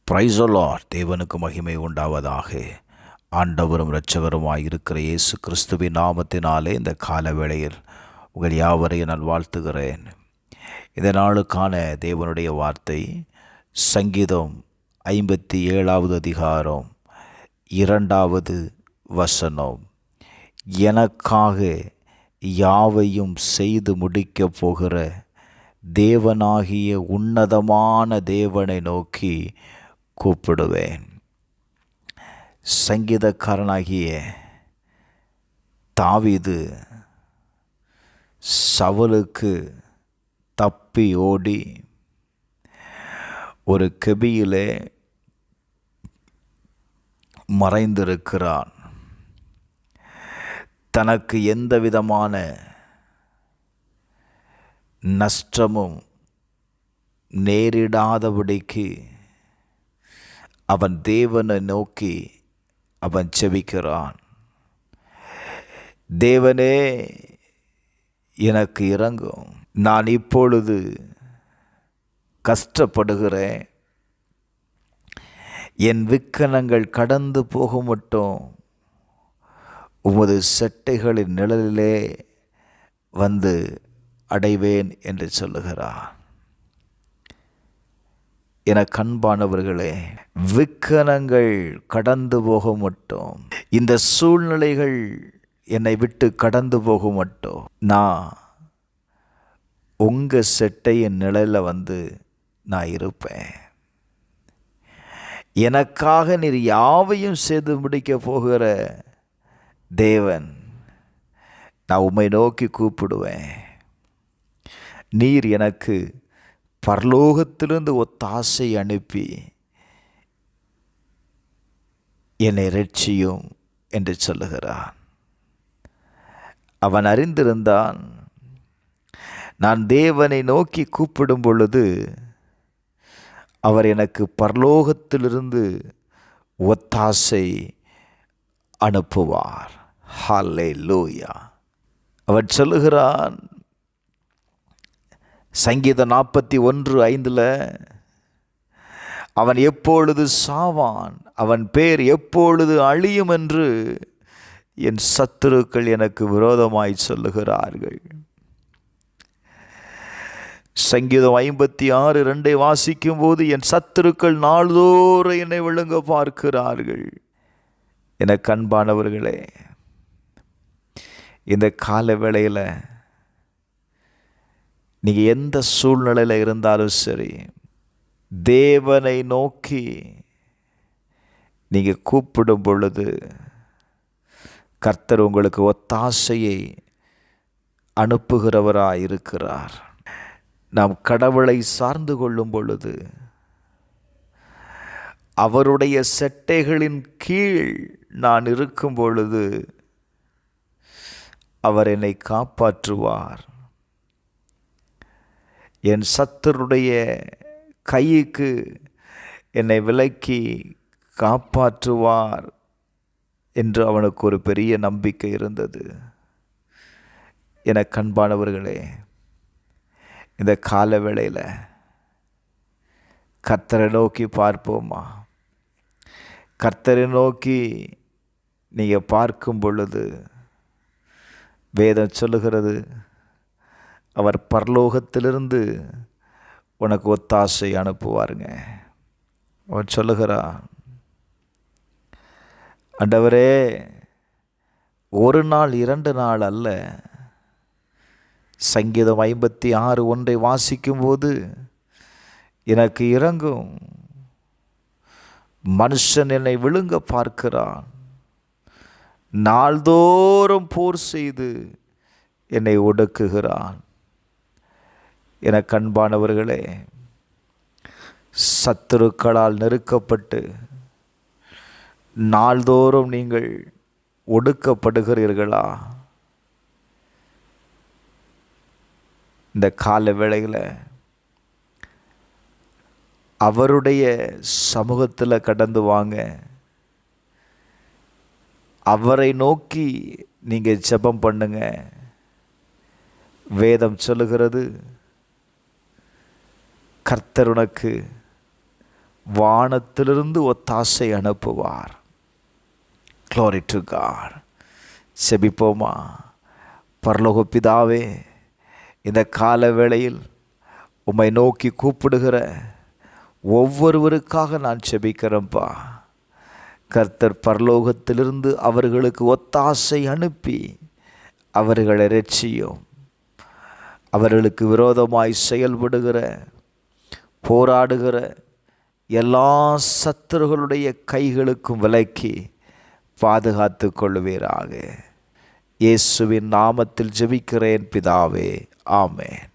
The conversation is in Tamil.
Praise the Lord. தேவனுக்கு மகிமை உண்டாவதாக. ஆண்டவரும் இரட்சகருமாய் இருக்கிற இயேசு கிறிஸ்துவின் நாமத்தினாலே இந்த கால வேளையில் உங்கள் யாவரையும் நான் வாழ்த்துகிறேன். இந்த நாளுக்கான தேவனுடைய வார்த்தை சங்கீதம் 57வது அதிகாரம் 2வது வசனம். எனக்காக யாவையும் செய்து முடிக்கப் போகிற தேவனாகிய உன்னதமான தேவனை நோக்கி கூப்பிடுவேன். சங்கீதக்காரனாகிய தாவீது சவுலுக்கு தப்பி ஓடி ஒரு கெபியிலே மறைந்திருக்கிறான். தனக்கு எந்த விதமான நஷ்டமும் நேரிடாதபடிக்கு அவன் தேவனை நோக்கி அவன் செபிக்கிறான். தேவனே, எனக்கு இரங்கும். நான் இப்பொழுது கஷ்டப்படுகிறேன். என் விக்கனங்கள் கடந்து போக மட்டும் உமது செட்டைகளின் நிழலிலே வந்து அடைவேன் என்று சொல்லுகிறார். என கண்பானவர்களே, விக்கனங்கள் கடந்து போக மட்டும், இந்த சூழ்நிலைகள் என்னை விட்டு கடந்து போக மட்டும், நான் உங்கள் செட்டையின் நிழலில் வந்து நான் இருப்பேன். எனக்காக நீர் யாவையும் செய்து முடிக்க போகிற தேவன், நான் உம்மை நோக்கி கூப்பிடுவேன். நீர் எனக்கு பரலோகத்திலிருந்து ஒத்தாசை அனுப்பி என்னை இரட்சியும் என்று சொல்லுகிறான். அவன் அறிந்திருந்தான், நான் தேவனை நோக்கி கூப்பிடும் பொழுது அவர் எனக்கு பரலோகத்திலிருந்து ஒத்தாசை அனுப்புவார். ஹல்லேலூயா. அவன் சொல்லுகிறான், சங்கீதம் 41:5, அவன் எப்பொழுது சாவான், அவன் பேர் எப்பொழுது அழியும் என்று என் சத்துருக்கள் எனக்கு விரோதமாய் சொல்லுகிறார்கள். சங்கீதம் 56:2 வாசிக்கும் போது, என் சத்துருக்கள் நாள்தோறும் என்னை விழுங்க பார்க்கிறார்கள். என கண்பானவர்களே, இந்த கால வேளையில் நீங்கள் எந்த சூழ்நிலையில் இருந்தாலும் சரி, தேவனை நோக்கி நீங்கள் கூப்பிடும் பொழுது கர்த்தர் உங்களுக்கு ஒத்தாசையை அனுப்புகிறவராய் இருக்கிறார். நாம் கடவுளை சார்ந்து கொள்ளும் பொழுது, அவருடைய செட்டைகளின் கீழ் நான் இருக்கும் பொழுது அவர் என்னை காப்பாற்றுவார். என் சத்துருடைய கைக்கு என்னை விலக்கி காப்பாற்றுவார் என்று அவனுக்கு ஒரு பெரிய நம்பிக்கை இருந்தது. என கண்பானவர்களே, இந்த கால வேளையில் கர்த்தரை நோக்கி பார்ப்போமா? கர்த்தரை நோக்கி நீங்கள் பார்க்கும் பொழுது வேதம் சொல்லுகிறது, அவர் பரலோகத்திலிருந்து உனக்கு ஒத்தாசை அனுப்புவாருங்க. அவர் சொல்லுகிறார், ஆண்டவரே, ஒரு நாள் 2 நாள் அல்ல. சங்கீதம் 56:1 வாசிக்கும்போது, எனக்கு இரங்கும். மனுஷன் என்னை விழுங்க பார்க்கிறான், நாள்தோறும் போர் செய்து என்னை ஒடுக்குகிறான். என கண்பானவர்களே, சத்துருக்களால் நெருக்கப்பட்டு நாள்தோறும் நீங்கள் ஒடுக்கப்படுகிறீர்களா? இந்த கால வேளையில் அவருடைய சமூகத்தில் கடந்து வாங்க. அவரை நோக்கி நீங்கள் ஜெபம் பண்ணுங்க. வேதம் சொல்லுகிறது, கர்த்தர் உனக்கு வானத்திலிருந்து ஒத்தாசை அனுப்புவார். Glory to God. செபிப்போமா? பரலோக பிதாவே, இந்த கால வேளையில் உம்மை நோக்கி கூப்பிடுகிற ஒவ்வொருவருக்காக நான் செபிக்கிறேன்ப்பா. கர்த்தர் பரலோகத்திலிருந்து அவர்களுக்கு ஒத்தாசை அனுப்பி அவர்களை இரட்சியும். அவர்களுக்கு விரோதமாய் செயல்படுகிற, போராடுகிற எல்லா சத்துருகளுடைய கைகளுக்கும் விலக்கி பாதுகாத்து கொள்வீராக. இயேசுவின் நாமத்தில் ஜெபிக்கிறேன் பிதாவே, ஆமென்.